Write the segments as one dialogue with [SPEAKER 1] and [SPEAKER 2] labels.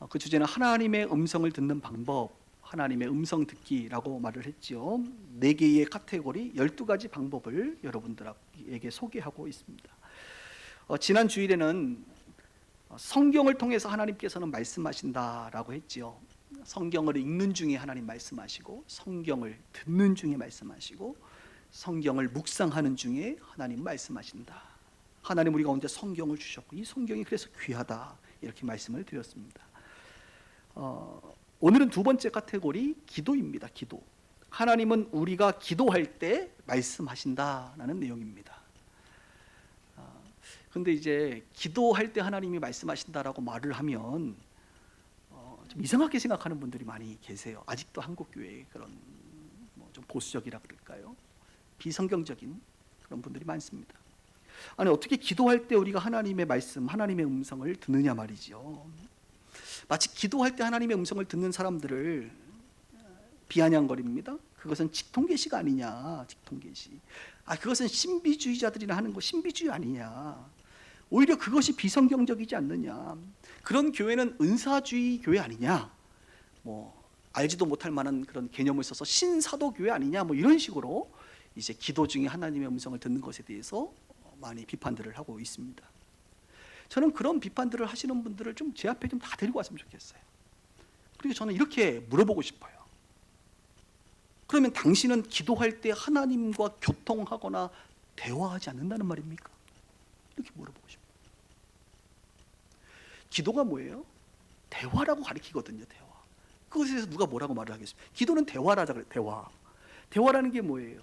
[SPEAKER 1] 그 주제는 하나님의 음성을 듣는 방법, 하나님의 음성 듣기라고 말을 했지요. 4개의 카테고리, 12가지 방법을 여러분들에게 소개하고 있습니다. 지난 주일에는 성경을 통해서 하나님께서는 말씀하신다라고 했지요. 성경을 읽는 중에 하나님 말씀하시고, 성경을 듣는 중에 말씀하시고, 성경을 묵상하는 중에 하나님 말씀하신다. 하나님 우리 가운데 성경을 주셨고, 이 성경이 그래서 귀하다, 이렇게 말씀을 드렸습니다. 오늘은 두 번째 카테고리, 기도입니다. 기도. 하나님은 우리가 기도할 때 말씀하신다라는 내용입니다. 근데 이제 기도할 때 하나님이 말씀하신다라고 말을 하면 좀 이상하게 생각하는 분들이 많이 계세요. 아직도 한국 교회에 그런 좀 보수적이라 그럴까요? 비성경적인 그런 분들이 많습니다. 아니, 어떻게 기도할 때 우리가 하나님의 말씀, 하나님의 음성을 듣느냐 말이죠. 마치 기도할 때 하나님의 음성을 듣는 사람들을 비아냥거립니다. 그것은 직통계시가 아니냐, 직통계시. 그것은 신비주의자들이나 하는 거 신비주의 아니냐. 오히려 그것이 비성경적이지 않느냐. 그런 교회는 은사주의 교회 아니냐. 알지도 못할 만한 그런 개념을 써서 신사도 교회 아니냐. 이런 식으로 이제 기도 중에 하나님의 음성을 듣는 것에 대해서 많이 비판들을 하고 있습니다. 저는 그런 비판들을 하시는 분들을 좀 제 앞에 좀 다 데리고 왔으면 좋겠어요. 그리고 저는 이렇게 물어보고 싶어요. 그러면 당신은 기도할 때 하나님과 교통하거나 대화하지 않는다는 말입니까? 이렇게 물어보고 싶어요. 기도가 뭐예요? 대화라고 가리키거든요. 대화. 그것에 대해서 누가 뭐라고 말을 하겠습니까? 기도는 대화라자 그래요. 대화. 대화라는 게 뭐예요?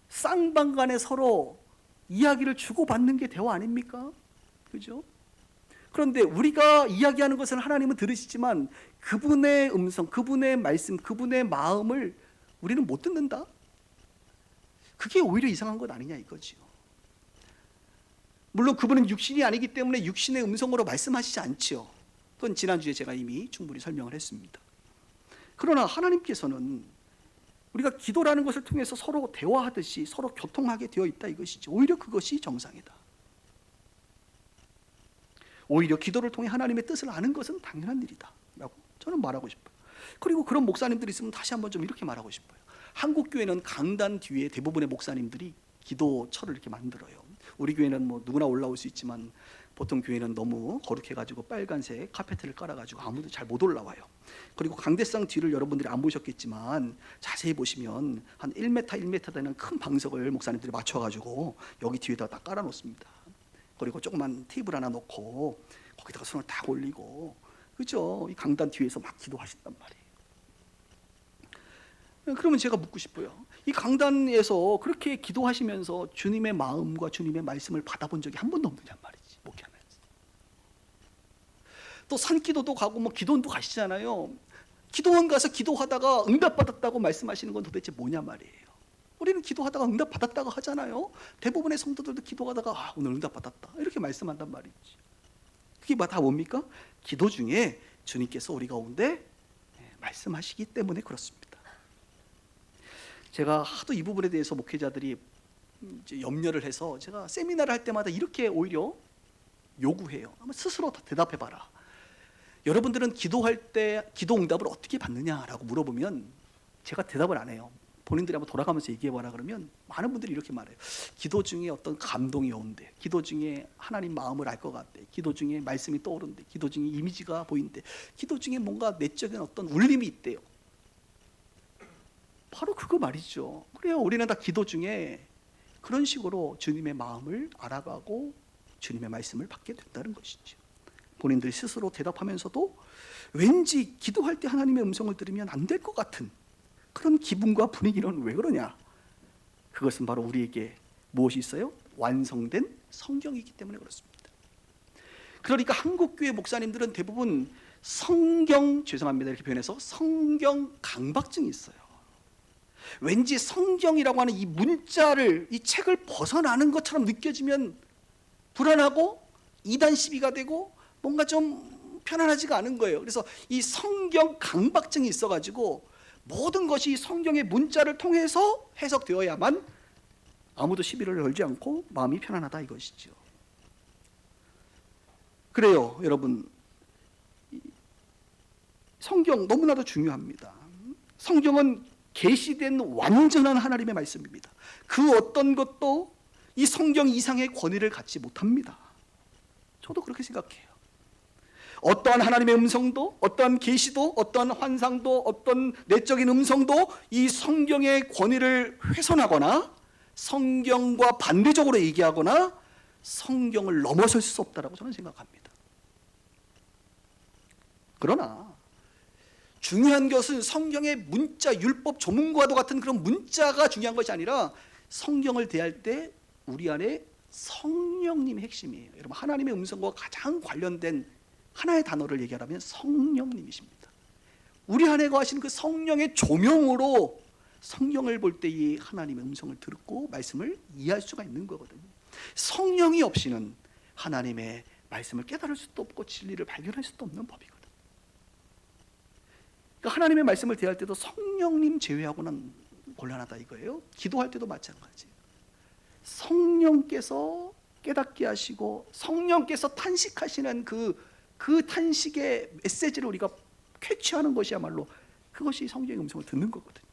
[SPEAKER 1] 쌍방간에 서로 이야기를 주고받는 게 대화 아닙니까? 그죠? 그런데 우리가 이야기하는 것은 하나님은 들으시지만 그분의 음성, 그분의 말씀, 그분의 마음을 우리는 못 듣는다? 그게 오히려 이상한 것 아니냐 이거지요. 물론 그분은 육신이 아니기 때문에 육신의 음성으로 말씀하시지 않지요. 그건 지난주에 제가 이미 충분히 설명을 했습니다. 그러나 하나님께서는 우리가 기도라는 것을 통해서 서로 대화하듯이 서로 교통하게 되어 있다 이것이죠. 오히려 그것이 정상이다. 오히려 기도를 통해 하나님의 뜻을 아는 것은 당연한 일이다 라고 저는 말하고 싶어요. 그리고 그런 목사님들이 있으면 다시 한번 좀 이렇게 말하고 싶어요. 한국 교회는 강단 뒤에 대부분의 목사님들이 기도처를 이렇게 만들어요. 우리 교회는 누구나 올라올 수 있지만 보통 교회는 너무 거룩해가지고 빨간색 카페트를 깔아가지고 아무도 잘 못 올라와요. 그리고 강대상 뒤를 여러분들이 안 보셨겠지만 자세히 보시면 한 1m, 1m 되는 큰 방석을 목사님들이 맞춰가지고 여기 뒤에다 딱 깔아놓습니다. 그리고 조그만 테이블 하나 놓고 거기다가 손을 딱 올리고, 그죠? 이 강단 뒤에서 막 기도하신단 말이에요. 그러면 제가 묻고 싶어요. 이 강단에서 그렇게 기도하시면서 주님의 마음과 주님의 말씀을 받아본 적이 한 번도 없느냐 말이지, 목회하면서. 또 산기도도 가고 기도원도 가시잖아요. 기도원 가서 기도하다가 응답받았다고 말씀하시는 건 도대체 뭐냐 말이에요. 우리는 기도하다가 응답받았다고 하잖아요. 대부분의 성도들도 기도하다가 오늘 응답받았다 이렇게 말씀한단 말이지. 그게 다 뭡니까? 기도 중에 주님께서 우리 가운데 말씀하시기 때문에 그렇습니다. 제가 하도 이 부분에 대해서 목회자들이 이제 염려를 해서 제가 세미나를 할 때마다 이렇게 오히려 요구해요. 한번 스스로 대답해봐라. 여러분들은 기도할 때 기도 응답을 어떻게 받느냐라고 물어보면 제가 대답을 안 해요. 본인들이 한번 돌아가면서 얘기해봐라 그러면 많은 분들이 이렇게 말해요. 기도 중에 어떤 감동이 온대. 기도 중에 하나님 마음을 알 것 같대. 기도 중에 말씀이 떠오른대. 기도 중에 이미지가 보인대. 기도 중에 뭔가 내적인 어떤 울림이 있대요. 바로 그거 말이죠. 그래요. 우리는 다 기도 중에 그런 식으로 주님의 마음을 알아가고 주님의 말씀을 받게 된다는 것이죠. 본인들이 스스로 대답하면서도 왠지 기도할 때 하나님의 음성을 들으면 안 될 것 같은 그런 기분과 분위기는 왜 그러냐? 그것은 바로 우리에게 무엇이 있어요? 완성된 성경이기 때문에 그렇습니다. 그러니까 한국교회 목사님들은 대부분 죄송합니다 이렇게 표현해서 성경 강박증이 있어요. 왠지 성경이라고 하는 이 문자를, 이 책을 벗어나는 것처럼 느껴지면 불안하고 이단 시비가 되고 뭔가 좀 편안하지가 않은 거예요. 그래서 이 성경 강박증이 있어가지고 모든 것이 성경의 문자를 통해서 해석되어야만 아무도 시비를 걸지 않고 마음이 편안하다 이것이죠. 그래요, 여러분. 성경 너무나도 중요합니다. 성경은 계시된 완전한 하나님의 말씀입니다. 그 어떤 것도 이 성경 이상의 권위를 갖지 못합니다. 저도 그렇게 생각해요. 어떠한 하나님의 음성도, 어떠한 계시도, 어떠한 환상도, 어떤 내적인 음성도 이 성경의 권위를 훼손하거나 성경과 반대적으로 얘기하거나 성경을 넘어설 수 없다라고 저는 생각합니다. 그러나 중요한 것은 성경의 문자, 율법 전문가도 같은 그런 문자가 중요한 것이 아니라 성경을 대할 때 우리 안에 성령님의 핵심이에요. 여러분, 하나님의 음성과 가장 관련된 하나의 단어를 얘기하라면 성령님이십니다. 우리 안에 거하시는 그 성령의 조명으로 성경을 볼 때 이 하나님의 음성을 듣고 말씀을 이해할 수가 있는 거거든요. 성령이 없이는 하나님의 말씀을 깨달을 수도 없고 진리를 발견할 수도 없는 법이거든요. 그러니까 하나님의 말씀을 대할 때도 성령님 제외하고는 곤란하다 이거예요. 기도할 때도 마찬가지예요. 성령께서 깨닫게 하시고 성령께서 탄식하시는 그 탄식의 메시지를 우리가 캐치하는 것이야말로 그것이 성령의 음성을 듣는 거거든요.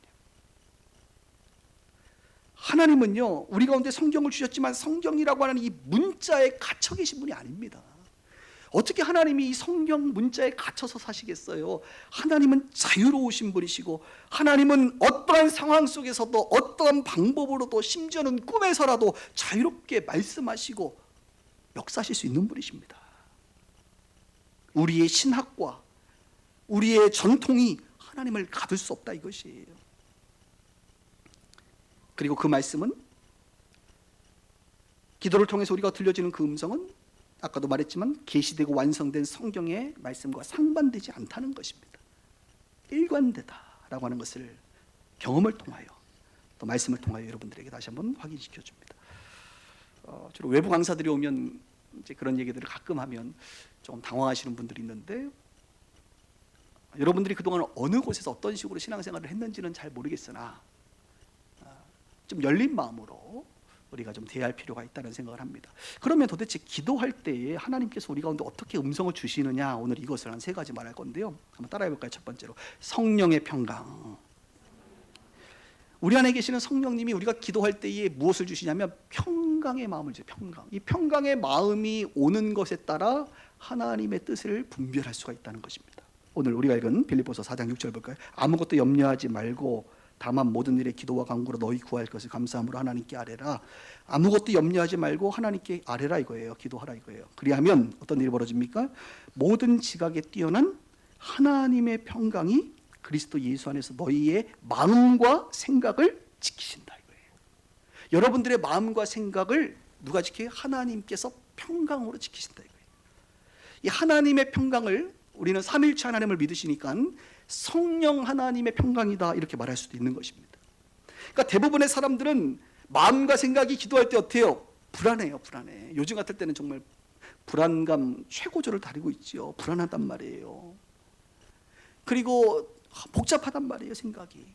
[SPEAKER 1] 하나님은요, 우리 가운데 성경을 주셨지만 성경이라고 하는 이 문자에 갇혀 계신 분이 아닙니다. 어떻게 하나님이 이 성경 문자에 갇혀서 사시겠어요? 하나님은 자유로우신 분이시고 하나님은 어떠한 상황 속에서도 어떠한 방법으로도 심지어는 꿈에서라도 자유롭게 말씀하시고 역사하실 수 있는 분이십니다. 우리의 신학과 우리의 전통이 하나님을 가둘 수 없다 이것이에요. 그리고 그 말씀은 기도를 통해서 우리가 들려지는 그 음성은 아까도 말했지만 계시되고 완성된 성경의 말씀과 상반되지 않다는 것입니다. 일관되다라고 하는 것을 경험을 통하여 또 말씀을 통하여 여러분들에게 다시 한번 확인시켜 줍니다. 주로 외부 강사들이 오면 이제 그런 얘기들을 가끔 하면 조금 당황하시는 분들이 있는데, 여러분들이 그동안 어느 곳에서 어떤 식으로 신앙생활을 했는지는 잘 모르겠으나 좀 열린 마음으로 우리가 좀 대할 필요가 있다는 생각을 합니다. 그러면 도대체 기도할 때에 하나님께서 우리 가운데 어떻게 음성을 주시느냐, 오늘 이것을 한 세 가지 말할 건데요. 한번 따라해 볼까요? 첫 번째로 성령의 평강. 우리 안에 계시는 성령님이 우리가 기도할 때에 무엇을 주시냐면 평강의 마음을 주세요. 평강. 이 평강의 마음이 오는 것에 따라 하나님의 뜻을 분별할 수가 있다는 것입니다. 오늘 우리가 읽은 빌립보서 4장 6절 볼까요? 아무것도 염려하지 말고 다만 모든 일에 기도와 간구로 너희 구할 것을 감사함으로 하나님께 아뢰라. 아무것도 염려하지 말고 하나님께 아뢰라 이거예요. 기도하라 이거예요. 그리하면 어떤 일이 벌어집니까? 모든 지각에 뛰어난 하나님의 평강이 그리스도 예수 안에서 너희의 마음과 생각을 지키신다 이거예요. 여러분들의 마음과 생각을 누가 지켜요? 하나님께서 평강으로 지키신다 이거예요. 이 하나님의 평강을 우리는 삼위일체 하나님을 믿으시니까 성령 하나님의 평강이다 이렇게 말할 수도 있는 것입니다. 그러니까 대부분의 사람들은 마음과 생각이 기도할 때 어때요? 불안해요. 불안해. 요즘 같을 때는 정말 불안감 최고조를 다니고 있지요. 불안하단 말이에요. 그리고 복잡하단 말이에요. 생각이.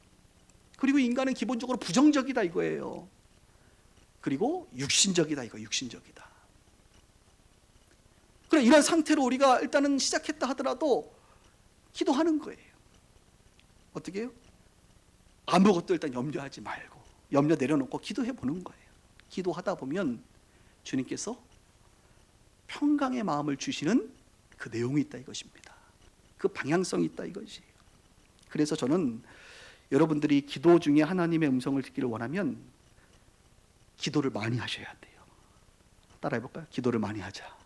[SPEAKER 1] 그리고 인간은 기본적으로 부정적이다 이거예요. 그리고 육신적이다 이거. 육신적이다. 그래, 이런 상태로 우리가 일단은 시작했다 하더라도 기도하는 거예요. 어떻게 해요? 아무것도 일단 염려하지 말고 염려 내려놓고 기도해 보는 거예요. 기도하다 보면 주님께서 평강의 마음을 주시는 그 내용이 있다 이것입니다. 그 방향성이 있다 이것이에요. 그래서 저는 여러분들이 기도 중에 하나님의 음성을 듣기를 원하면 기도를 많이 하셔야 돼요. 따라해 볼까요? 기도를 많이 하자.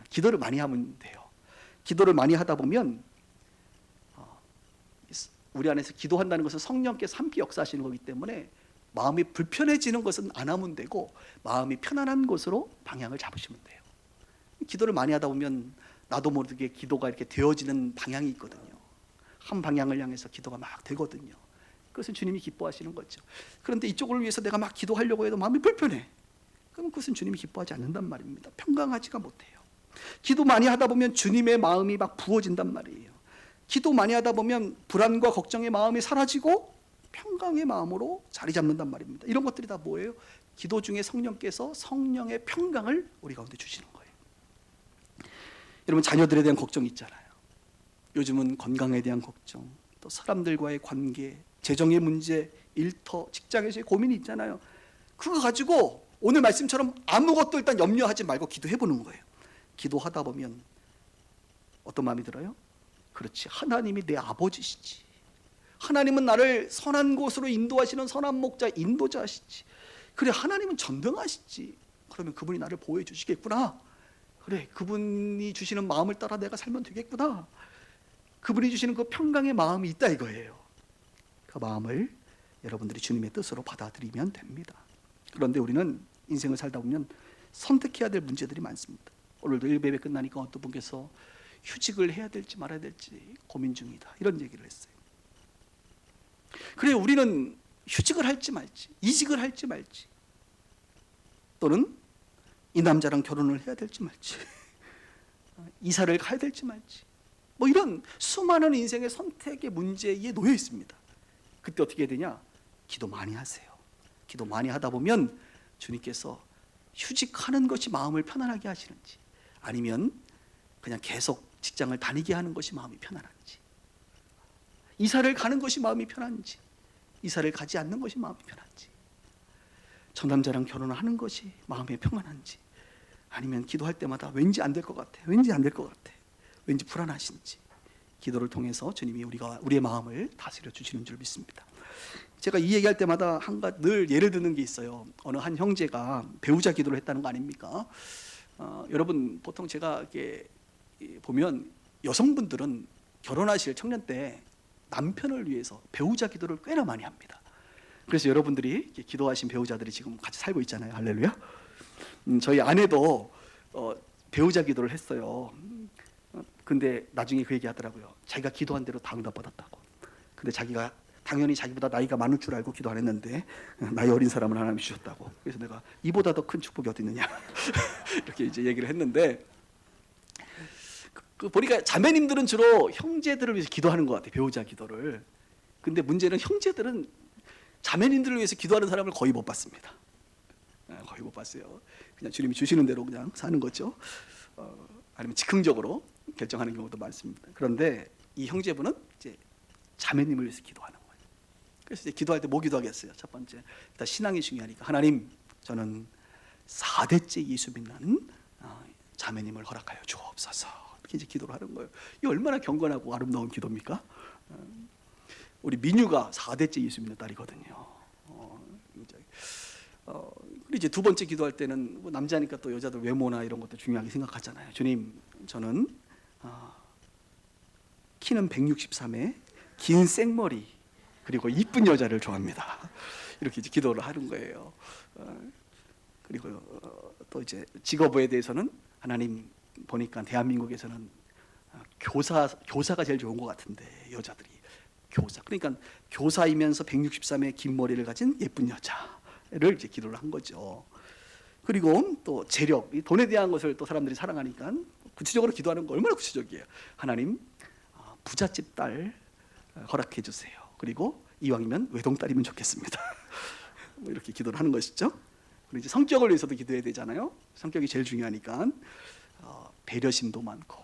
[SPEAKER 1] 기도를 많이 하면 돼요. 기도를 많이 하다 보면 우리 안에서 기도한다는 것은 성령께서 함께 역사하시는 거기 때문에 마음이 불편해지는 것은 안 하면 되고 마음이 편안한 것으로 방향을 잡으시면 돼요. 기도를 많이 하다 보면 나도 모르게 기도가 이렇게 되어지는 방향이 있거든요. 한 방향을 향해서 기도가 막 되거든요. 그것은 주님이 기뻐하시는 거죠. 그런데 이쪽을 위해서 내가 막 기도하려고 해도 마음이 불편해. 그럼 그것은 주님이 기뻐하지 않는단 말입니다. 평강하지가 못해요. 기도 많이 하다 보면 주님의 마음이 막 부어진단 말이에요. 기도 많이 하다 보면 불안과 걱정의 마음이 사라지고 평강의 마음으로 자리 잡는단 말입니다. 이런 것들이 다 뭐예요? 기도 중에 성령께서 성령의 평강을 우리 가운데 주시는 거예요. 여러분, 자녀들에 대한 걱정이 있잖아요. 요즘은 건강에 대한 걱정, 또 사람들과의 관계, 재정의 문제, 일터, 직장에서의 고민이 있잖아요. 그거 가지고 오늘 말씀처럼 아무것도 일단 염려하지 말고 기도해 보는 거예요. 기도하다 보면 어떤 마음이 들어요? 그렇지, 하나님이 내 아버지시지. 하나님은 나를 선한 곳으로 인도하시는 선한 목자, 인도자시지. 그래, 하나님은 전능하시지. 그러면 그분이 나를 보호해 주시겠구나. 그래, 그분이 주시는 마음을 따라 내가 살면 되겠구나. 그분이 주시는 그 평강의 마음이 있다 이거예요. 그 마음을 여러분들이 주님의 뜻으로 받아들이면 됩니다. 그런데 우리는 인생을 살다 보면 선택해야 될 문제들이 많습니다. 오늘도 1배배 끝나니까 어떤 분께서 휴직을 해야 될지 말아야 될지 고민 중이다, 이런 얘기를 했어요. 그래, 우리는 휴직을 할지 말지, 이직을 할지 말지, 또는 이 남자랑 결혼을 해야 될지 말지, 이사를 가야 될지 말지, 뭐 이런 수많은 인생의 선택의 문제에 놓여 있습니다. 그때 어떻게 해야 되냐? 기도 많이 하세요. 기도 많이 하다 보면 주님께서 휴직하는 것이 마음을 편안하게 하시는지, 아니면 그냥 계속 직장을 다니게 하는 것이 마음이 편안한지, 이사를 가는 것이 마음이 편한지, 이사를 가지 않는 것이 마음이 편한지, 저 남자랑 결혼을 하는 것이 마음이 평안한지, 아니면 기도할 때마다 왠지 안 될 것 같아, 왠지 안 될 것 같아, 왠지 불안하신지, 기도를 통해서 주님이 우리의 마음을 다스려 주시는 줄 믿습니다. 제가 이 얘기할 때마다 늘 예를 드는 게 있어요. 어느 한 형제가 배우자 기도를 했다는 거 아닙니까? 여러분, 보통 제가 이렇게 보면 여성분들은 결혼하실 청년 때 남편을 위해서 배우자 기도를 꽤나 많이 합니다. 그래서 여러분들이 기도하신 배우자들이 지금 같이 살고 있잖아요. 할렐루야. 저희 아내도 배우자 기도를 했어요. 근데 나중에 그 얘기 하더라고요. 자기가 기도한 대로 다 응답받았다고. 근데 자기가 당연히 자기보다 나이가 많을 줄 알고 기도 안 했는데 나이 어린 사람을 하나님이 주셨다고. 그래서 내가 이보다 더 큰 축복이 어디 있느냐 이렇게 이제 얘기를 했는데, 보니까 자매님들은 주로 형제들을 위해서 기도하는 것 같아요, 배우자 기도를. 근데 문제는 형제들은 자매님들을 위해서 기도하는 사람을 거의 못 봤습니다. 거의 못 봤어요. 그냥 주님이 주시는 대로 그냥 사는 거죠. 아니면 즉흥적으로 결정하는 경우도 많습니다. 그런데 이 형제분은 이제 자매님을 위해서 기도하는 거예요. 그래서 이제 기도할 때 뭐 기도하겠어요? 첫 번째, 일단 신앙이 중요하니까 하나님, 저는 4대째 예수 믿는 자매님을 허락하여 주옵소서. 이렇게 이제 기도를 하는 거예요. 이 얼마나 경건하고 아름다운 기도입니까? 우리 민유가 4대째 예수 믿는 딸이거든요. 그리고 이제 두 번째 기도할 때는 뭐 남자니까 또 여자들 외모나 이런 것도 중요하게 생각하잖아요. 주님, 저는 키는 163에 긴 생머리 그리고 이쁜 여자를 좋아합니다. 이렇게 이제 기도를 하는 거예요. 그리고 또 이제 직업에 대해서는 하나님, 보니까 대한민국에서는 교사가 제일 좋은 것 같은데, 여자들이 교사, 그러니까 교사이면서 163의 긴 머리를 가진 예쁜 여자를 이제 기도를 한 거죠. 그리고 또 재력, 돈에 대한 것을 또 사람들이 사랑하니까 구체적으로 기도하는 거 얼마나 구체적이에요. 하나님, 부잣집 딸 허락해 주세요. 그리고 이왕이면 외동딸이면 좋겠습니다. 뭐 이렇게 기도를 하는 것이죠. 그리고 이제 성격을 위해서도 기도해야 되잖아요. 성격이 제일 중요하니까 배려심도 많고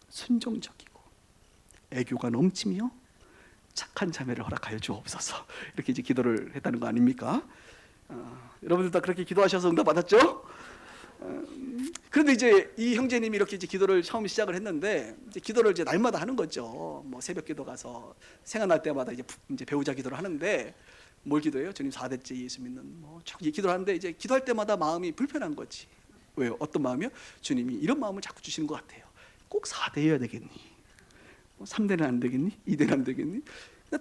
[SPEAKER 1] 순종적이고 애교가 넘치며 착한 자매를 허락하여 주옵소서. 이렇게 이제 기도를 했다는 거 아닙니까? 여러분들 다 그렇게 기도하셔서 응답 받았죠? 그런데 이제 이 형제님이 이렇게 이제 기도를 처음 시작을 했는데, 이제 기도를 이제 날마다 하는 거죠. 뭐 새벽 기도 가서 생각날 때마다 이제 배우자 기도를 하는데, 뭘 기도해요? 주님 4대째 예수 믿는 쭉 기도를 하는데, 이제 기도할 때마다 마음이 불편한 거지. 왜요? 어떤 마음이요? 주님이 이런 마음을 자꾸 주시는 것 같아요. 꼭 4대여야 되겠니? 3대는 안 되겠니? 2대는 안 되겠니?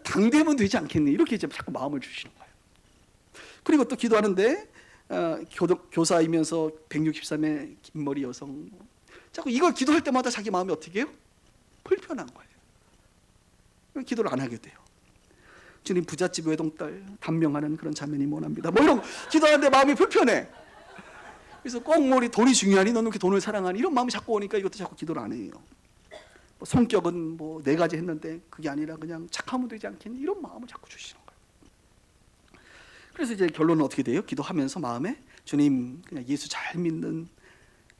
[SPEAKER 1] 당대면 되지 않겠니? 이렇게 이제 자꾸 마음을 주시는 거예요. 그리고 또 기도하는데 교사이면서 163의 긴 머리 여성, 자꾸 이걸 기도할 때마다 자기 마음이 어떻게 해요? 불편한 거예요. 기도를 안 하게 돼요. 주님, 부잣집 외동딸 단명하는 그런 자매님 원합니다. 뭐 이런 기도하는데 마음이 불편해. 그래서 꼭 우리 돈이 중요하니, 너는 이렇게 돈을 사랑하니, 이런 마음이 자꾸 오니까 이것도 자꾸 기도를 안 해요. 뭐 성격은 뭐 4가지 했는데 그게 아니라 그냥 착하면 되지 않겠니? 이런 마음을 자꾸 주시는 거예요. 그래서 이제 결론은 어떻게 돼요? 기도하면서 마음에, 주님, 그냥 예수 잘 믿는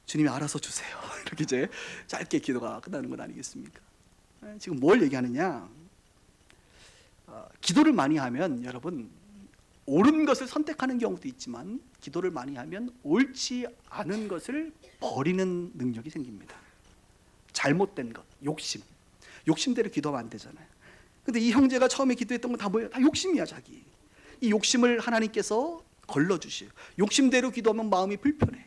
[SPEAKER 1] 주님이 알아서 주세요. 이렇게 이제 짧게 기도가 끝나는 건 아니겠습니까? 지금 뭘 얘기하느냐? 기도를 많이 하면 여러분 옳은 것을 선택하는 경우도 있지만 기도를 많이 하면 옳지 않은 것을 버리는 능력이 생깁니다. 잘못된 것, 욕심대로 기도하면 안 되잖아요. 근데 이 형제가 처음에 기도했던 건 다 뭐예요? 다 욕심이야, 자기. 이 욕심을 하나님께서 걸러주셔요. 욕심대로 기도하면 마음이 불편해.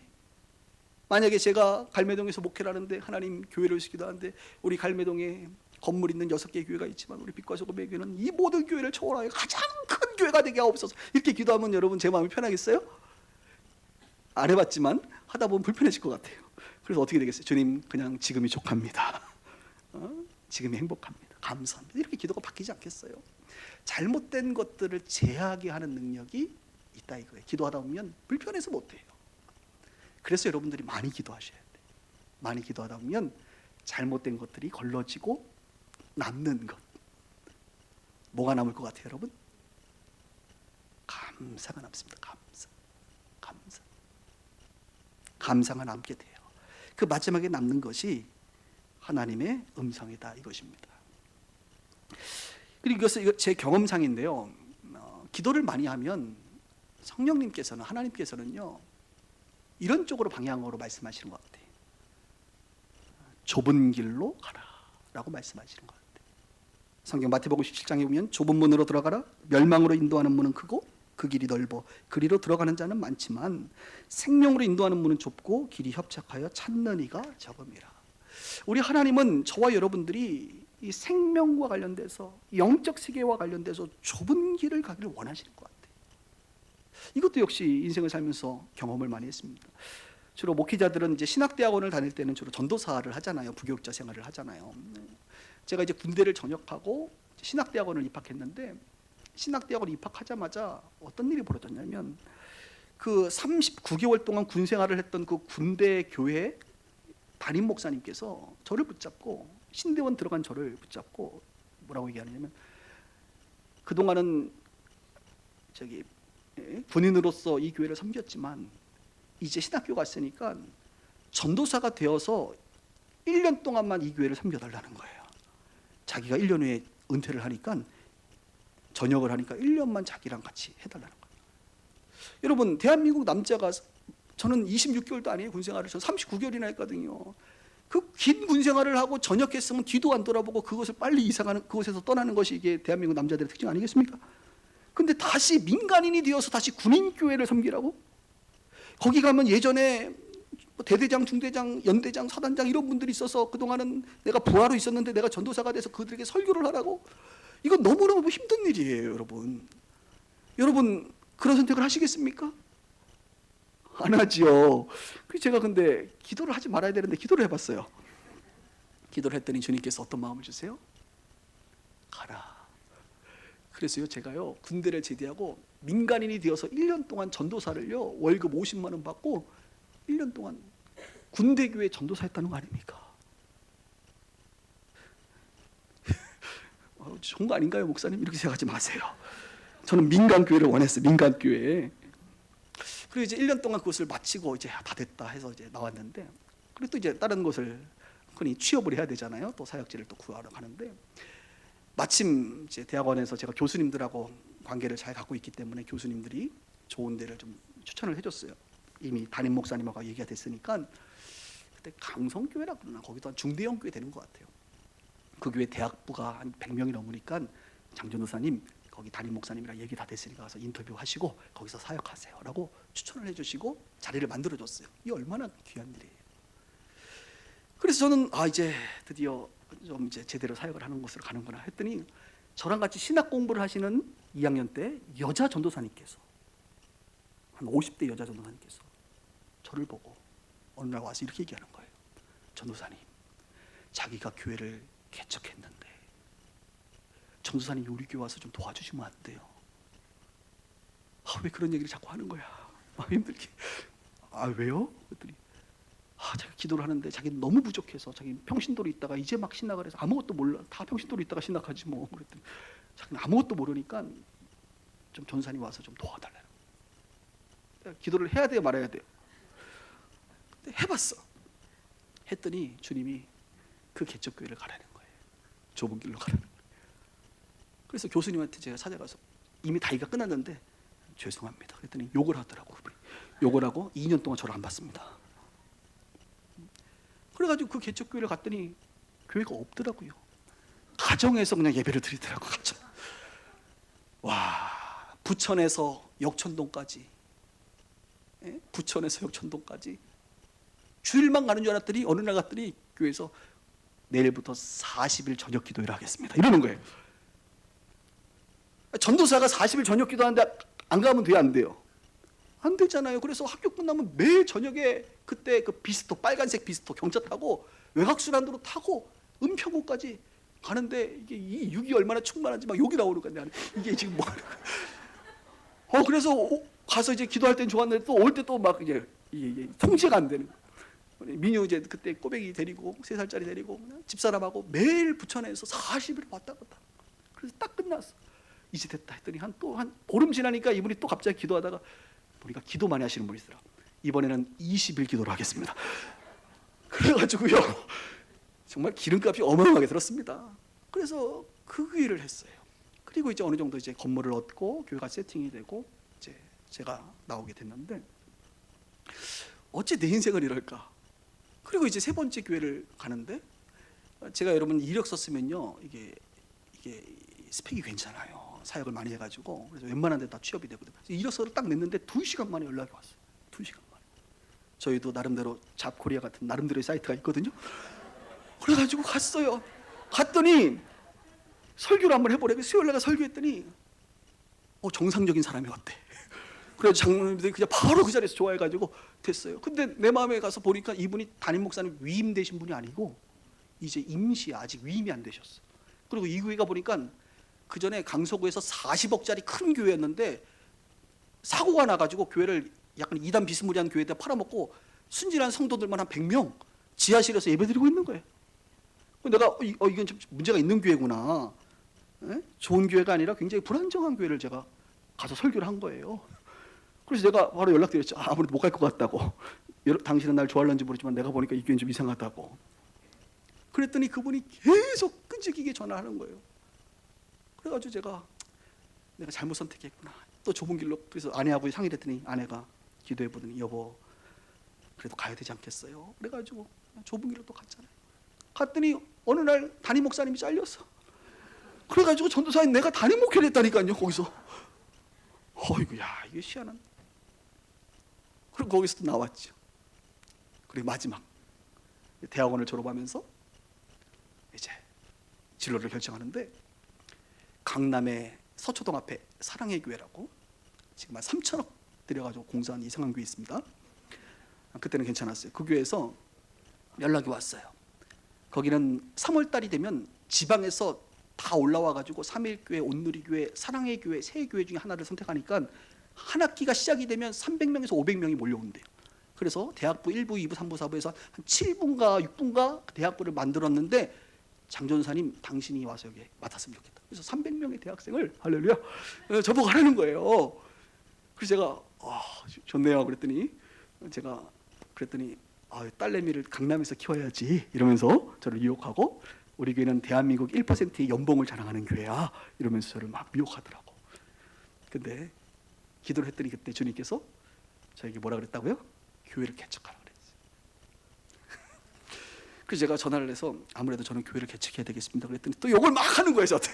[SPEAKER 1] 만약에 제가 갈매동에서 목회를 하는데 하나님 교회를 기도하는데 우리 갈매동에 건물 있는 6개 교회가 있지만 우리 빛과 소금의 교회는 이 모든 교회를 초월하여 가장 큰 교회가 되게 하옵소서, 이렇게 기도하면 여러분 제 마음이 편하겠어요? 안 해봤지만 하다 보면 불편해질 것 같아요. 그래서 어떻게 되겠어요? 주님, 그냥 지금이 족합니다. 지금이 행복합니다. 감사합니다. 이렇게 기도가 바뀌지 않겠어요? 잘못된 것들을 제하게 하는 능력이 있다 이거예요. 기도하다 보면 불편해서 못해요. 그래서 여러분들이 많이 기도하셔야 돼요. 많이 기도하다 보면 잘못된 것들이 걸러지고 남는 것, 뭐가 남을 것 같아요, 여러분? 감사가 남습니다. 감사가 남게 돼요. 그 마지막에 남는 것이 하나님의 음성이다 이것입니다. 그리고 이거 제 경험상인데요. 기도를 많이 하면 성령님께서는, 하나님께서는요, 이런 쪽으로 방향으로 말씀하시는 것 같아요. 좁은 길로 가라 라고 말씀하시는 것 같아요. 성경 마태복음 17장에 보면 좁은 문으로 들어가라, 멸망으로 인도하는 문은 크고 그 길이 넓어 그리로 들어가는 자는 많지만 생명으로 인도하는 문은 좁고 길이 협착하여 찾는 이가 적음이라. 우리 하나님은 저와 여러분들이 이 생명과 관련돼서, 영적 세계와 관련돼서 좁은 길을 가기를 원하시는 것 같아요. 이것도 역시 인생을 살면서 경험을 많이 했습니다. 주로 목회자들은 이제 신학대학원을 다닐 때는 주로 전도사를 하잖아요. 부교육자 생활을 하잖아요. 제가 이제 군대를 전역하고 신학대학원을 입학했는데, 신학대학원 입학하자마자 어떤 일이 벌어졌냐면, 그 39개월 동안 군 생활을 했던 그 군대 교회 담임 목사님께서 저를 붙잡고, 신대원 들어간 저를 붙잡고 뭐라고 얘기하냐면, 그동안은 군인으로서 이 교회를 섬겼지만 이제 신학교 갔으니까 전도사가 되어서 1년 동안만 이 교회를 섬겨달라는 거예요. 자기가 1년 후에 은퇴를 하니까, 전역을 하니까 1년만 자기랑 같이 해달라는 거예요. 여러분, 대한민국 남자가, 저는 26개월도 아니에요, 군생활을. 저 39개월이나 했거든요. 그 긴 군생활을 하고 전역했으면 뒤도 안 돌아보고 그것을 빨리 이사가는, 그곳에서 떠나는 것이 이게 대한민국 남자들의 특징 아니겠습니까? 근데 다시 민간인이 되어서 다시 군인교회를 섬기라고? 거기 가면 예전에 대대장, 중대장, 연대장, 사단장 이런 분들이 있어서 그동안은 내가 부하로 있었는데 내가 전도사가 돼서 그들에게 설교를 하라고? 이건 너무너무 힘든 일이에요, 여러분. 여러분, 그런 선택을 하시겠습니까? 안 하지요. 제가 근데 기도를 하지 말아야 되는데 기도를 해봤어요. 기도를 했더니 주님께서 어떤 마음을 주세요? 가라. 그래서요, 제가요, 군대를 제대하고 민간인이 되어서 1년 동안 전도사를요, 월급 50만 원 받고 1년 동안 군대교회 전도사 했다는 거 아닙니까? 좋은 거 아닌가요, 목사님? 이렇게 생각하지 마세요. 저는 민간교회를 원했어요, 민간교회. 그리고 이제 1년 동안 그것을 마치고 이제 다 됐다 해서 이제 나왔는데, 그리고 또 이제 다른 곳을 흔히 취업을 해야 되잖아요. 또 사역지를 또 구하러 가는데, 마침 이제 대학원에서 제가 교수님들하고 관계를 잘 갖고 있기 때문에 교수님들이 좋은 데를 좀 추천을 해줬어요. 이미 담임 목사님하고 얘기가 됐으니까. 그때 강성교회라 그러나, 거기도 한 중대형 교회 되는 것 같아요. 그 교회 대학부가 한 100명이 넘으니까 장전도사님 거기 담임 목사님이랑 얘기 다 됐으니까 가서 인터뷰하시고 거기서 사역하세요 라고 추천을 해주시고 자리를 만들어줬어요. 이게 얼마나 귀한 일이에요. 그래서 저는 이제 드디어 좀 이제 제대로 사역을 하는 곳으로 가는구나 했더니, 저랑 같이 신학 공부를 하시는 2학년 때 여자 전도사님께서, 한 50대 여자 전도사님께서 저를 보고 어느 날 와서 이렇게 얘기하는 거예요. 전도사님, 자기가 교회를 개척했는데 전도사님이 우리 교회 와서 좀 도와주시면 안 돼요? 왜 그런 얘기를 자꾸 하는 거야? 힘들게. 왜요? 그랬더니 자기가 기도를 하는데 자기는 너무 부족해서, 자기 평신도로 있다가 이제 막 신학을 해서 아무것도 몰라. 다 평신도로 있다가 신학하지 뭐. 그랬더니 자기는 아무것도 모르니까 좀 전도사님 와서 좀 도와달라요. 기도를 해야 돼요, 말아야 돼요? 근데 해봤어. 했더니 주님이 그 개척교회를 가라는 거예요. 좁은 길로 가라는 거예요. 그래서 교수님한테 제가 찾아가서 이미 다이가 끝났는데 죄송합니다 그랬더니 욕을 하더라고. 욕을 하고 2년 동안 저를 안 봤습니다. 그래가지고 그 개척교회를 갔더니 교회가 없더라고요. 가정에서 그냥 예배를 드리더라고. 가정. 와, 부천에서 역천동까지, 부천에서 역천동까지 주일만 가는 줄 알았더니 어느 날 갔더니 교회에서 내일부터 40일 저녁 기도회를 하겠습니다 이러는 거예요. 전도사가 40일 저녁 기도하는데 안 가면 돼요, 안 돼요? 안 되잖아요. 그래서 학교 끝나면 매일 저녁에 그때 그 비스토, 빨간색 비스토 경차 타고 외곽순환도로 타고 은평구까지 가는데 이게 이 육이 얼마나 충만한지 막 욕이 나오는 거야. 이게 지금 뭐 하는 거야. 그래서 가서 이제 기도할 땐 좋았는데 또 올 때 또 막 이제 이게 통제가 안 되는 거야. 민유 이제 그때 꼬백이 데리고 3살짜리 데리고 집사람하고 매일 부천에서 40일 왔다 갔다. 그래서 딱 끝났어. 이제 됐다 했더니 한 보름 지나니까 이분이 또 갑자기 기도하다가 보니까 기도 많이 하시는 분이더라. 이번에는 20일 기도를 하겠습니다. 그래가지고요 정말 기름값이 어마어마하게 들었습니다. 그래서 그 일을 했어요. 그리고 이제 어느 정도 이제 건물을 얻고 교회가 세팅이 되고 이제 제가 나오게 됐는데 어째 내 인생을 이럴까? 그리고 이제 세 번째 교회를 가는데 제가 여러분 이력 썼으면요 이게 스펙이 괜찮아요. 사역을 많이 해가지고 그래서 웬만한 데 다 취업이 되거든요. 이력서를 딱 냈는데 2시간 만에 연락이 왔어요. 2시간 만에. 저희도 나름대로 잡코리아 같은 나름대로의 사이트가 있거든요. 그래가지고 갔어요. 갔더니 설교를 한번 해보래. 수요일 날 설교했더니 정상적인 사람이 왔대. 그래서 장로님들이 그냥 바로 그 자리에서 좋아해가지고 됐어요. 근데 내 마음에 가서 보니까 이분이 담임 목사님 위임되신 분이 아니고 이제 임시야. 아직 위임이 안 되셨어. 그리고 이 교회가 보니까 그 전에 강서구에서 40억짜리 큰 교회였는데 사고가 나가지고 교회를 약간 이단 비스무리한 교회에다 팔아먹고 순진한 성도들만 한 100명 지하실에서 예배드리고 있는 거예요. 내가 이건 좀 문제가 있는 교회구나. 좋은 교회가 아니라 굉장히 불안정한 교회를 제가 가서 설교를 한 거예요. 그래서 내가 바로 연락드렸죠. 아무래도 못 갈 것 같다고. 당신은 날 좋아하는지 모르지만 내가 보니까 이 교회는 좀 이상하다고. 그랬더니 그분이 계속 끈질기게 전화하는 거예요. 그래가지고 내가 잘못 선택했구나. 또 좁은 길로. 그래서 아내하고 상의를 했더니 아내가 기도해보더니 여보 그래도 가야 되지 않겠어요? 그래가지고 좁은 길로 또 갔잖아요. 갔더니 어느 날 담임 목사님이 잘렸어. 그래가지고 전도사인 내가 담임 목회를 했다니까요. 거기서 어이구 야 이게 희한한. 그리고 거기서 또 나왔죠. 그리고 마지막 대학원을 졸업하면서 이제 진로를 결정하는데 강남의 서초동 앞에 사랑의 교회라고 지금 한 3천억 들여가지고 공사한 이상한 교회 있습니다. 그때는 괜찮았어요. 그 교회에서 연락이 왔어요. 거기는 3월달이 되면 지방에서 다 올라와가지고 3일교회, 온누리교회, 사랑의 교회, 세 교회 중에 하나를 선택하니까 한 학기가 시작이 되면 300명에서 500명이 몰려온대요. 그래서 대학부 1부, 2부, 3부, 4부에서 한 7분가 6분가 대학부를 만들었는데 장 전사님 당신이 와서 여기 맡았으면 좋겠다. 그래서 300명의 대학생을 할렐루야 저보고 하라는 거예요. 그래서 제가 좋네요 그랬더니 딸내미를 강남에서 키워야지 이러면서 저를 유혹하고 우리 교회는 대한민국 1%의 연봉을 자랑하는 교회야 이러면서 저를 막 미혹하더라고. 근데 기도를 했더니 그때 주님께서 저에게 뭐라 그랬다고요? 교회를 개척하라 그랬어요. 그래서 제가 전화를 해서 아무래도 저는 교회를 개척해야 되겠습니다 그랬더니 또 욕을 막 하는 거예요 저한테.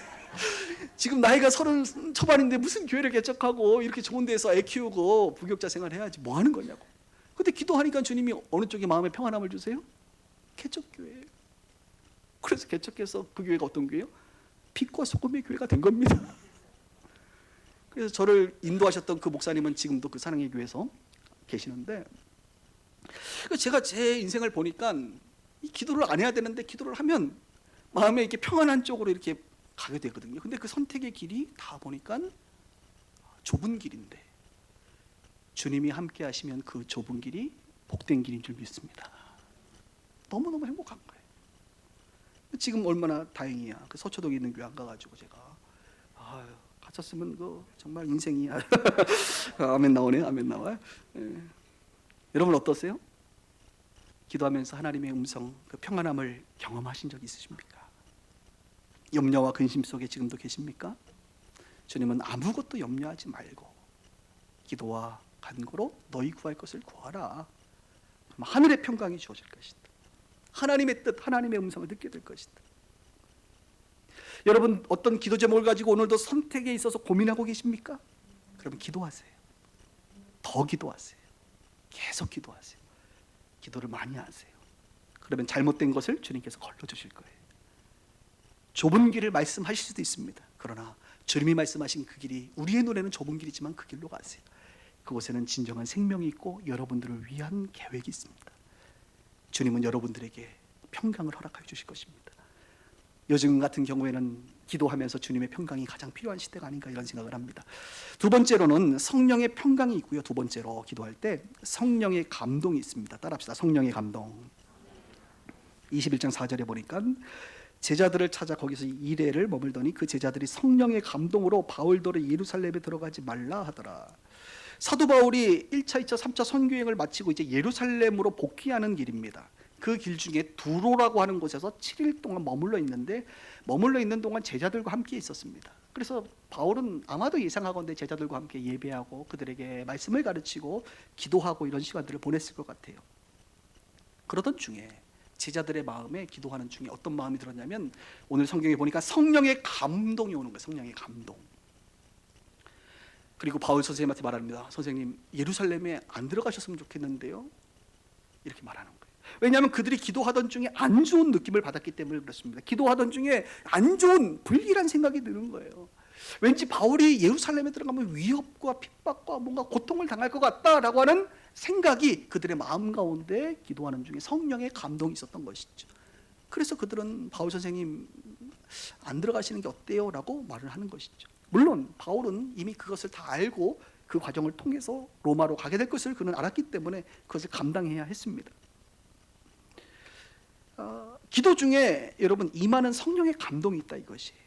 [SPEAKER 1] 지금 나이가 30 초반인데 무슨 교회를 개척하고 이렇게 좋은 데서 애 키우고 부교육자 생활 해야지 뭐 하는 거냐고. 근데 기도하니까 주님이 어느 쪽에 마음에 평안함을 주세요? 개척교회예요. 그래서 개척해서 그 교회가 어떤 교회예요? 빛과 소금의 교회가 된 겁니다. 그래서 저를 인도하셨던 그 목사님은 지금도 그 사랑의 교회에서 계시는데 제가 제 인생을 보니까 이 기도를 안 해야 되는데 기도를 하면 마음에 이렇게 평안한 쪽으로 이렇게 가게 되거든요. 근데 그 선택의 길이 다 보니까 좁은 길인데 주님이 함께 하시면 그 좁은 길이 복된 길인 줄 믿습니다. 너무너무 행복한 거예요. 지금 얼마나 다행이야. 그 서초동에 있는 교회 안 가가지고 제가 갔었으면 그 정말 인생이야. 아멘 나오네요. 아멘 나와요. 여러분 어떠세요? 기도하면서 하나님의 음성, 그 평안함을 경험하신 적 있으십니까? 염려와 근심 속에 지금도 계십니까? 주님은 아무것도 염려하지 말고 기도와 간구로 너희 구할 것을 구하라. 그럼 하늘의 평강이 주어질 것이다. 하나님의 뜻, 하나님의 음성을 듣게 될 것이다. 여러분 어떤 기도 제목을 가지고 오늘도 선택에 있어서 고민하고 계십니까? 그러면 기도하세요. 더 기도하세요. 계속 기도하세요. 기도를 많이 하세요. 그러면 잘못된 것을 주님께서 걸러주실 거예요. 좁은 길을 말씀하실 수도 있습니다. 그러나 주님이 말씀하신 그 길이 우리의 눈에는 좁은 길이지만 그 길로 가세요. 그곳에는 진정한 생명이 있고 여러분들을 위한 계획이 있습니다. 주님은 여러분들에게 평강을 허락해 주실 것입니다. 요즘 같은 경우에는 기도하면서 주님의 평강이 가장 필요한 시대가 아닌가 이런 생각을 합니다. 두 번째로는 성령의 평강이 있고요. 두 번째로 기도할 때 성령의 감동이 있습니다. 따라합시다. 성령의 감동. 21장 4절에 보니까 제자들을 찾아 거기서 2일을 머물더니 그 제자들이 성령의 감동으로 바울더러 예루살렘에 들어가지 말라 하더라. 사도 바울이 1차, 2차, 3차 선교행을 마치고 이제 예루살렘으로 복귀하는 길입니다. 그 길 중에 두로라고 하는 곳에서 7일 동안 머물러 있는데 머물러 있는 동안 제자들과 함께 있었습니다. 그래서 바울은 아마도 예상하건대 제자들과 함께 예배하고 그들에게 말씀을 가르치고 기도하고 이런 시간들을 보냈을 것 같아요. 그러던 중에 제자들의 마음에 기도하는 중에 어떤 마음이 들었냐면 오늘 성경에 보니까 성령의 감동이 오는 거예요. 성령의 감동. 그리고 바울 선생님한테 말합니다. 선생님 예루살렘에 안 들어가셨으면 좋겠는데요. 이렇게 말하는 거예요. 왜냐하면 그들이 기도하던 중에 안 좋은 느낌을 받았기 때문에 그렇습니다. 기도하던 중에 안 좋은 불길한 생각이 드는 거예요. 왠지 바울이 예루살렘에 들어가면 위협과 핍박과 뭔가 고통을 당할 것 같다라고 하는 생각이 그들의 마음 가운데 기도하는 중에 성령의 감동이 있었던 것이죠. 그래서 그들은 바울 선생님 안 들어가시는 게 어때요? 라고 말을 하는 것이죠. 물론 바울은 이미 그것을 다 알고 그 과정을 통해서 로마로 가게 될 것을 그는 알았기 때문에 그것을 감당해야 했습니다. 기도 중에 여러분 임하는 성령의 감동이 있다 이것이에요.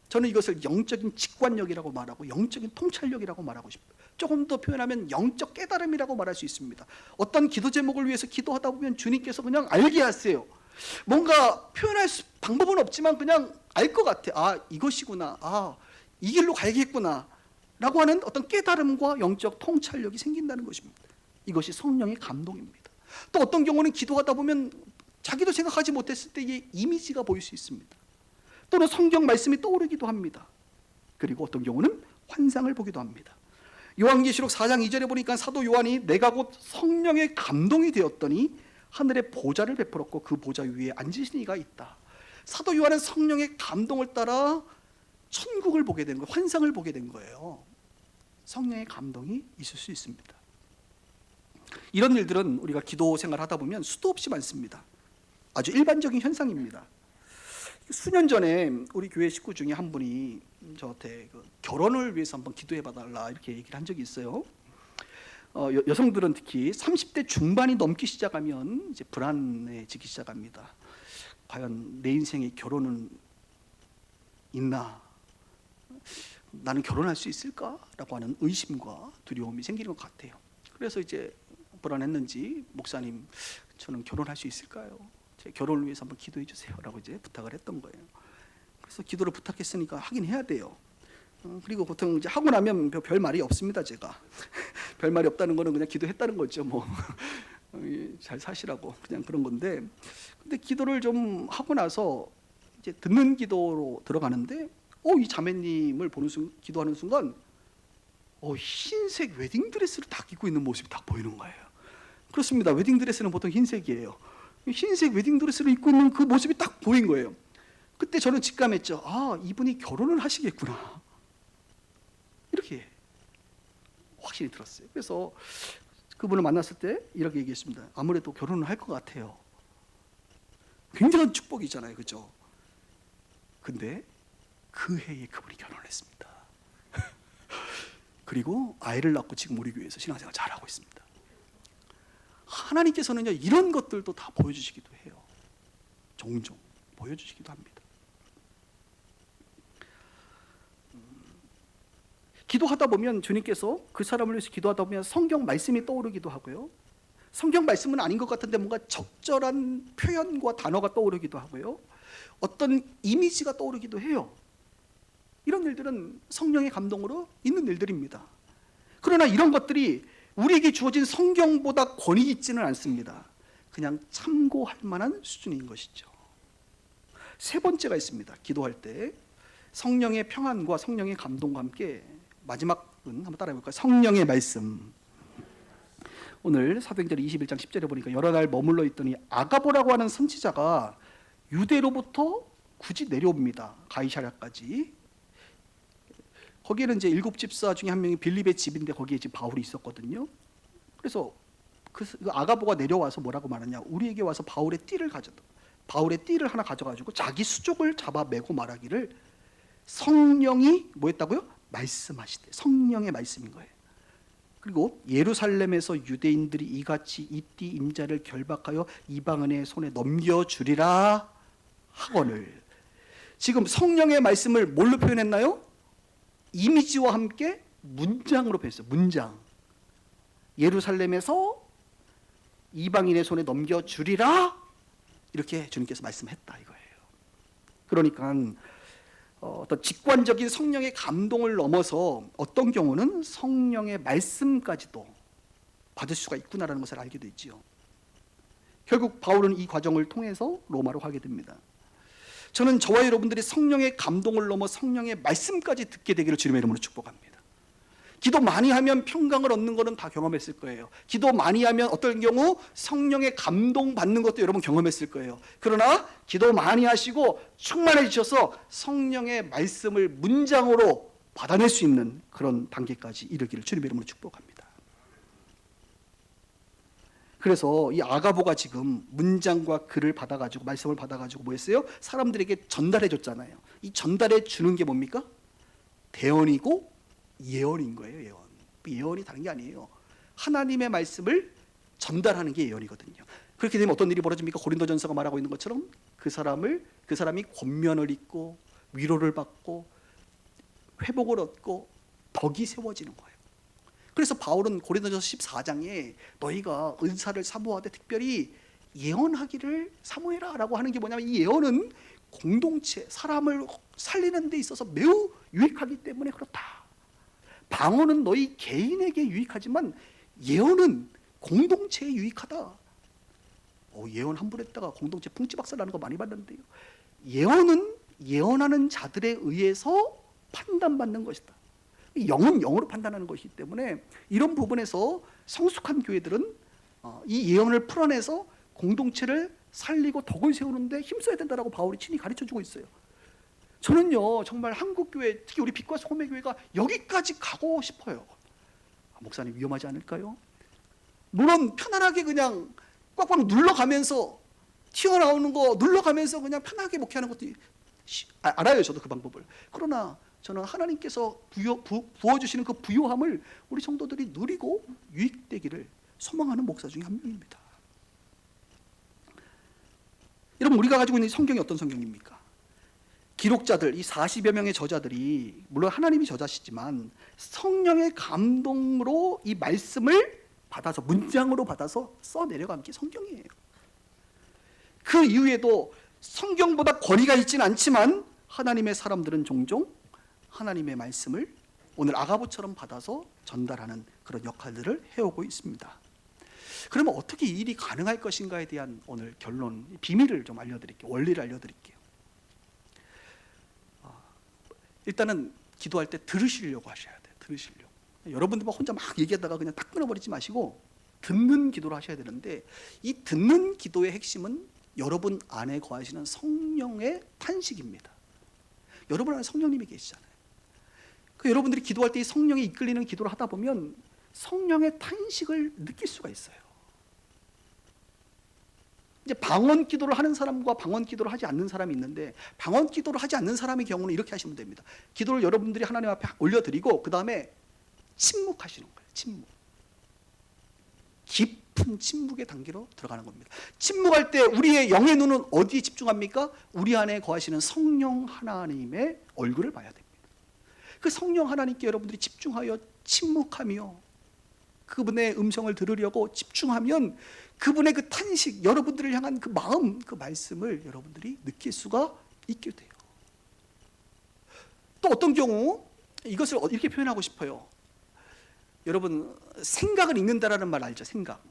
[SPEAKER 1] 저는 이것을 영적인 직관력이라고 말하고 영적인 통찰력이라고 말하고 싶어요. 조금 더 표현하면 영적 깨달음이라고 말할 수 있습니다. 어떤 기도 제목을 위해서 기도하다 보면 주님께서 그냥 알게 하세요. 뭔가 표현할 방법은 없지만 그냥 알 것 같아. 아 이것이구나. 아 이 길로 가야겠구나 라고 하는 어떤 깨달음과 영적 통찰력이 생긴다는 것입니다. 이것이 성령의 감동입니다. 또 어떤 경우는 기도하다 보면 자기도 생각하지 못했을 때의 이미지가 보일 수 있습니다. 또는 성경 말씀이 떠오르기도 합니다. 그리고 어떤 경우는 환상을 보기도 합니다. 요한계시록 4장 2절에 보니까 사도 요한이 내가 곧 성령의 감동이 되었더니 하늘에 보좌를 베풀었고 그 보좌 위에 앉으신 이가 있다. 사도 요한은 성령의 감동을 따라 천국을 보게 된 거예요. 환상을 보게 된 거예요. 성령의 감동이 있을 수 있습니다. 이런 일들은 우리가 기도 생활하다 보면 수도 없이 많습니다. 아주 일반적인 현상입니다. 수년 전에 우리 교회 식구 중에 한 분이 저한테 결혼을 위해서 한번 기도해 봐달라 이렇게 얘기를 한 적이 있어요. 여성들은 특히 30대 중반이 넘기 시작하면 이제 불안해지기 시작합니다. 과연 내 인생에 결혼은 있나? 나는 결혼할 수 있을까? 라고 하는 의심과 두려움이 생기는 것 같아요. 그래서 이제 불안했는지 목사님 저는 결혼할 수 있을까요? 제 결혼을 위해서 한번 기도해 주세요 라고 이제 부탁을 했던 거예요. 그래서 기도를 부탁했으니까 하긴 해야 돼요. 그리고 보통 이제 하고 나면 별 말이 없습니다. 제가 별 말이 없다는 거는 그냥 기도했다는 거죠. 뭐 잘 사시라고 그냥 그런 건데, 근데 기도를 좀 하고 나서 이제 듣는 기도로 들어가는데 이 자매님을 보는 기도하는 순간 흰색 웨딩드레스를 딱 입고 있는 모습이 딱 보이는 거예요. 그렇습니다. 웨딩드레스는 보통 흰색이에요. 흰색 웨딩드레스를 입고 있는 그 모습이 딱 보인 거예요. 그때 저는 직감했죠. 아, 이분이 결혼을 하시겠구나. 이렇게 확신이 들었어요. 그래서 그분을 만났을 때 이렇게 얘기했습니다. 아무래도 결혼을 할 것 같아요. 굉장한 축복이잖아요. 그렇죠? 근데 그 해에 그분이 결혼을 했습니다. 그리고 아이를 낳고 지금 우리 교회에서 신앙생활 잘하고 있습니다. 하나님께서는요 이런 것들도 다 보여주시기도 해요. 종종 보여주시기도 합니다. 기도하다 보면 주님께서 그 사람을 위해서 기도하다 보면 성경 말씀이 떠오르기도 하고요. 성경 말씀은 아닌 것 같은데 뭔가 적절한 표현과 단어가 떠오르기도 하고요. 어떤 이미지가 떠오르기도 해요. 이런 일들은 성령의 감동으로 있는 일들입니다. 그러나 이런 것들이 우리에게 주어진 성경보다 권위 있지는 않습니다. 그냥 참고할 만한 수준인 것이죠. 세 번째가 있습니다. 기도할 때 성령의 평안과 성령의 감동과 함께 마지막은 한번 따라해 볼까요? 성령의 말씀. 오늘 사도행전 21장 10절에 보니까 여러 날 머물러 있더니 아가보라고 하는 선지자가 유대로부터 굳이 내려옵니다. 가이사랴까지. 거기에는 이제 7집사 중에 한 명이 빌립의 집인데 거기에 지금 바울이 있었거든요. 그래서 그 아가보가 내려와서 뭐라고 말하냐? 우리에게 와서 바울의 띠를 하나 가져가지고 자기 수족을 잡아 매고 말하기를 성령이 뭐했다고요? 말씀하시대. 성령의 말씀인 거예요. 그리고 예루살렘에서 유대인들이 이같이 이 띠 임자를 결박하여 이방인의 손에 넘겨주리라 하거늘. 지금 성령의 말씀을 뭘로 표현했나요? 이미지와 함께 문장으로 표현했어요. 문장. 예루살렘에서 이방인의 손에 넘겨주리라 이렇게 주님께서 말씀했다 이거예요. 그러니까 어떤 직관적인 성령의 감동을 넘어서 어떤 경우는 성령의 말씀까지도 받을 수가 있구나라는 것을 알게 되지요. 결국 바울은 이 과정을 통해서 로마로 가게 됩니다. 저는 저와 여러분들이 성령의 감동을 넘어 성령의 말씀까지 듣게 되기를 주님의 이름으로 축복합니다. 기도 많이 하면 평강을 얻는 것은 다 경험했을 거예요. 기도 많이 하면 어떤 경우 성령의 감동 받는 것도 여러분 경험했을 거예요. 그러나 기도 많이 하시고 충만해지셔서 성령의 말씀을 문장으로 받아낼 수 있는 그런 단계까지 이르기를 주님의 이름으로 축복합니다. 그래서 이 아가보가 지금 문장과 글을 받아가지고 말씀을 받아가지고 뭐 했어요? 사람들에게 전달해 줬잖아요. 이 전달해 주는 게 뭡니까? 대언이고 예언인 거예요. 예언. 예언이 다른 게 아니에요. 하나님의 말씀을 전달하는 게 예언이거든요. 그렇게 되면 어떤 일이 벌어집니까? 고린도전서가 말하고 있는 것처럼 그 사람이 권면을 입고 위로를 받고 회복을 얻고 덕이 세워지는 거예요. 그래서 바울은 고린도전서 14장에 너희가 은사를 사모하되 특별히 예언하기를 사모해라라고 하는 게 뭐냐면 이 예언은 공동체, 사람을 살리는 데 있어서 매우 유익하기 때문에 그렇다. 방언은 너희 개인에게 유익하지만 예언은 공동체에 유익하다. 예언 함부로 했다가 공동체 풍지박살 나는 거 많이 봤는데요. 예언은 예언하는 자들에 의해서 판단받는 것이다. 영은 영으로 판단하는 것이기 때문에 이런 부분에서 성숙한 교회들은 이 예언을 풀어내서 공동체를 살리고 덕을 세우는데 힘써야 된다라고 바울이 친히 가르쳐주고 있어요. 저는요 정말 한국교회, 특히 우리 빛과 소금의 교회가 여기까지 가고 싶어요. 목사님 위험하지 않을까요? 물론 편안하게 그냥 꽉꽉 눌러가면서 튀어나오는 거 눌러가면서 그냥 편하게 목회하는 것도 알아요. 저도 그 방법을. 그러나 저는 하나님께서 부어주시는 그 부요함을 우리 성도들이 누리고 유익되기를 소망하는 목사 중에 한 명입니다. 여러분, 우리가 가지고 있는 성경이 어떤 성경입니까? 기록자들, 이 40여 명의 저자들이 물론 하나님이 저자시지만 성령의 감동으로 이 말씀을 받아서 문장으로 받아서 써내려간 게 성경이에요. 그 이후에도 성경보다 권위가 있지는 않지만 하나님의 사람들은 종종 하나님의 말씀을 오늘 아가보처럼 받아서 전달하는 그런 역할들을 해오고 있습니다. 그러면 어떻게 이 일이 가능할 것인가에 대한 오늘 결론, 비밀을 좀 알려드릴게요. 원리를 알려드릴게요. 일단은 기도할 때 들으시려고 하셔야 돼요. 들으시려고. 여러분들만 혼자 막 얘기하다가 그냥 딱 끊어버리지 마시고 듣는 기도를 하셔야 되는데, 이 듣는 기도의 핵심은 여러분 안에 거하시는 성령의 탄식입니다. 여러분 안에 성령님이 계시잖아요. 그 여러분들이 기도할 때 이 성령에 이끌리는 기도를 하다 보면 성령의 탄식을 느낄 수가 있어요. 이제 방언 기도를 하는 사람과 방언 기도를 하지 않는 사람이 있는데, 방언 기도를 하지 않는 사람의 경우는 이렇게 하시면 됩니다. 기도를 여러분들이 하나님 앞에 올려드리고 그 다음에 침묵하시는 거예요. 침묵. 깊은 침묵의 단계로 들어가는 겁니다. 침묵할 때 우리의 영의 눈은 어디에 집중합니까? 우리 안에 거하시는 성령 하나님의 얼굴을 봐야 됩니다. 그 성령 하나님께 여러분들이 집중하여 침묵하며 그분의 음성을 들으려고 집중하면 그분의 그 탄식, 여러분들을 향한 그 마음, 그 말씀을 여러분들이 느낄 수가 있게 돼요. 또 어떤 경우 이것을 이렇게 표현하고 싶어요. 여러분, 생각을 읽는다라는 말 알죠? 생각.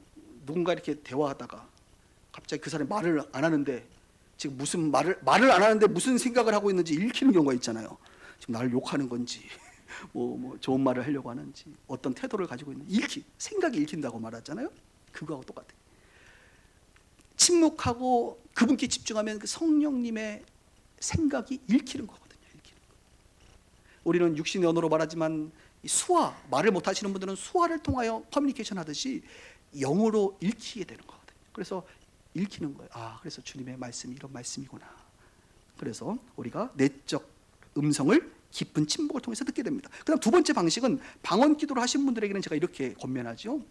[SPEAKER 1] 누군가 이렇게 대화하다가 갑자기 그 사람이 말을 안 하는데, 지금 무슨 말을 안 하는데 무슨 생각을 하고 있는지 읽히는 경우가 있잖아요. 지금 나를 욕하는 건지 뭐 좋은 말을 하려고 하는지, 어떤 태도를 가지고 있는지 생각이 읽힌다고 말하잖아요. 그거하고 똑같아요. 침묵하고 그분께 집중하면 그 성령님의 생각이 읽히는 거거든요. 읽히는 거. 우리는 육신의 언어로 말하지만 수화, 말을 못 하시는 분들은 수화를 통하여 커뮤니케이션 하듯이 영어로 읽히게 되는 거거든요. 그래서 읽히는 거예요. 아, 그래서 주님의 말씀이 이런 말씀이구나. 그래서 우리가 내적 음성을 깊은 침묵을 통해서 듣게 됩니다. 그다음 두 번째 방식은 방언 기도를 하신 분들에게는 제가 이렇게 권면하죠.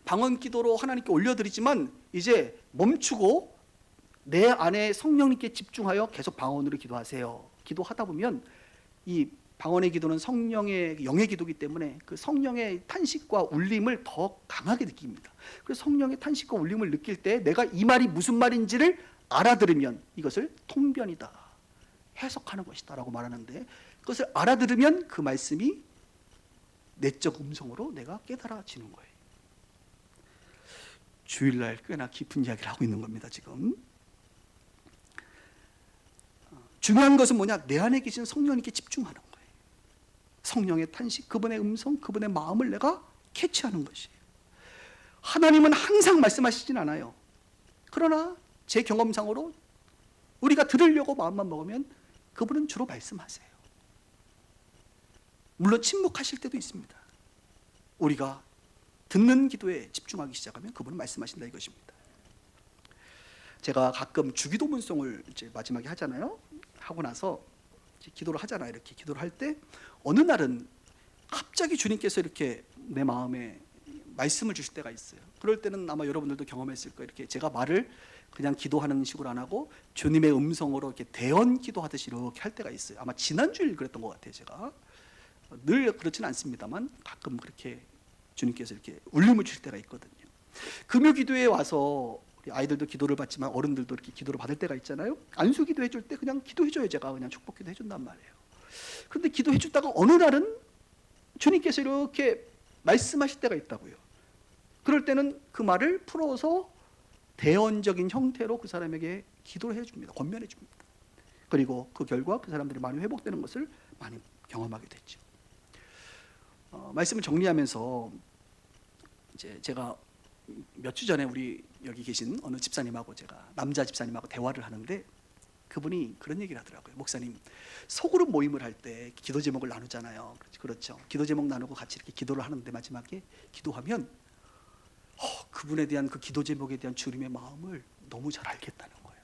[SPEAKER 1] 방언 기도로 하나님께 올려드리지만 이제 멈추고 내 안에 성령님께 집중하여 계속 방언으로 기도하세요. 기도하다 보면 이 방언의 기도는 성령의 영의 기도이기 때문에 그 성령의 탄식과 울림을 더 강하게 느낍니다. 그래서 성령의 탄식과 울림을 느낄 때 내가 이 말이 무슨 말인지를 알아들으면 이것을 통변이다, 해석하는 것이다 라고 말하는데, 그것을 알아들으면 그 말씀이 내적 음성으로 내가 깨달아지는 거예요. 주일날 꽤나 깊은 이야기를 하고 있는 겁니다. 지금 중요한 것은 뭐냐? 내 안에 계신 성령님께 집중하는 거예요. 성령의 탄식, 그분의 음성, 그분의 마음을 내가 캐치하는 것이에요. 하나님은 항상 말씀하시진 않아요. 그러나 제 경험상으로 우리가 들으려고 마음만 먹으면 그분은 주로 말씀하세요. 물론 침묵하실 때도 있습니다. 우리가 듣는 기도에 집중하기 시작하면 그분은 말씀하신다 이것입니다. 제가 가끔 주기도문송을 이제 마지막에 하잖아요. 하고 나서 이제 기도를 하잖아요. 이렇게 기도를 할 때 어느 날은 갑자기 주님께서 이렇게 내 마음에 말씀을 주실 때가 있어요. 그럴 때는 아마 여러분들도 경험했을 거예요. 이렇게 제가 말을 그냥 기도하는 식으로 안 하고 주님의 음성으로 이렇게 대언 기도하듯이 이렇게 할 때가 있어요. 아마 지난주일 그랬던 것 같아요. 제가 늘 그렇지는 않습니다만 가끔 그렇게 주님께서 이렇게 울림을 주실 때가 있거든요. 금요 기도에 와서 우리 아이들도 기도를 받지만 어른들도 이렇게 기도를 받을 때가 있잖아요. 안수 기도 해줄 때 그냥 기도해줘요. 제가 그냥 축복 기도 해준단 말이에요. 그런데 기도해 주다가 어느 날은 주님께서 이렇게 말씀하실 때가 있다고요. 그럴 때는 그 말을 풀어서 대언적인 형태로 그 사람에게 기도를 해줍니다. 권면해 줍니다. 그리고 그 결과 그 사람들이 많이 회복되는 것을 많이 경험하게 됐죠. 말씀을 정리하면서 이제 제가 몇 주 전에 우리 여기 계신 어느 집사님하고 제가 남자 집사님하고 대화를 하는데 그분이 그런 얘기를 하더라고요. 목사님, 소그룹 모임을 할 때 기도 제목을 나누잖아요. 그렇죠. 기도 제목 나누고 같이 이렇게 기도를 하는데 마지막에 기도하면 그분에 대한 그 기도 제목에 대한 주님의 마음을 너무 잘 알겠다는 거예요.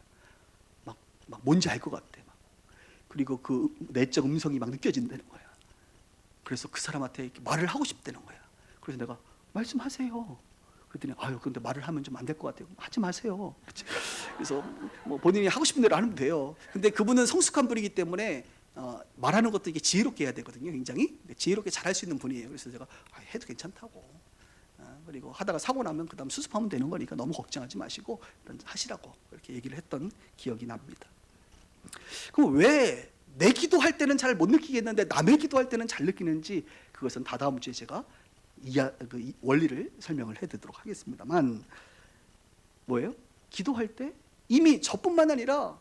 [SPEAKER 1] 막 뭔지 알 것 같아. 그리고 그 내적 음성이 막 느껴진다는 거야. 그래서 그 사람한테 이렇게 말을 하고 싶다는 거야. 그래서 내가 말씀하세요. 그랬더니 근데 말을 하면 좀 안 될 것 같아요. 하지 마세요. 그래서 뭐 본인이 하고 싶은 대로 하면 돼요. 근데 그분은 성숙한 분이기 때문에 말하는 것도 이게 지혜롭게 해야 되거든요. 굉장히 지혜롭게 잘할 수 있는 분이에요. 그래서 제가 해도 괜찮다고. 그리고 하다가 사고 나면 그다음 수습하면 되는 거니까 너무 걱정하지 마시고 하시라고 그렇게 얘기를 했던 기억이 납니다. 그럼 왜 내 기도할 때는 잘 못 느끼겠는데 남의 기도할 때는 잘 느끼는지, 그것은 다다음 주에 제가 그 원리를 설명을 해드리도록 하겠습니다만, 뭐예요? 기도할 때 이미 저뿐만 아니라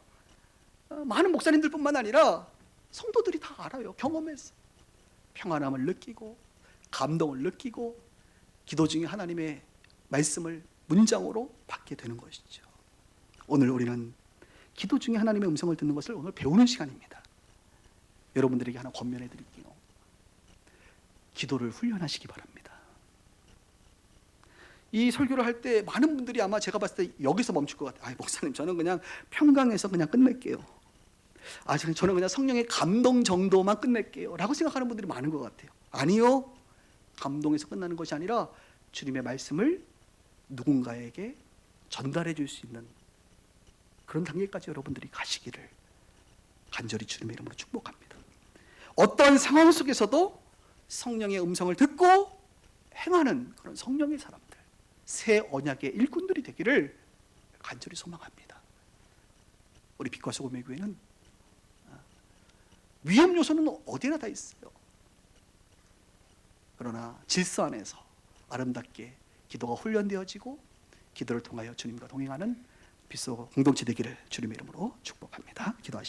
[SPEAKER 1] 많은 목사님들뿐만 아니라 성도들이 다 알아요. 경험해서 평안함을 느끼고 감동을 느끼고 기도 중에 하나님의 말씀을 문장으로 받게 되는 것이죠. 오늘 우리는 기도 중에 하나님의 음성을 듣는 것을 오늘 배우는 시간입니다. 여러분들에게 하나 권면해 드릴게요. 기도를 훈련하시기 바랍니다. 이 설교를 할 때 많은 분들이 아마 제가 봤을 때 여기서 멈출 것 같아요. 목사님, 저는 그냥 평강에서 그냥 끝낼게요. 저는 그냥 성령의 감동 정도만 끝낼게요 라고 생각하는 분들이 많은 것 같아요. 아니요, 감동에서 끝나는 것이 아니라 주님의 말씀을 누군가에게 전달해 줄 수 있는 그런 단계까지 여러분들이 가시기를 간절히 주님의 이름으로 축복합니다. 어떤 상황 속에서도 성령의 음성을 듣고 행하는 그런 성령의 사람들, 새 언약의 일꾼들이 되기를 간절히 소망합니다. 우리 빛과 소금의 교회는 위험 요소는 어디나 다 있어요. 그러나 질서 안에서 아름답게 기도가 훈련되어지고 기도를 통하여 주님과 동행하는 빛소 공동체 되기를 주님의 이름으로 축복합니다. 기도하시겠습니다.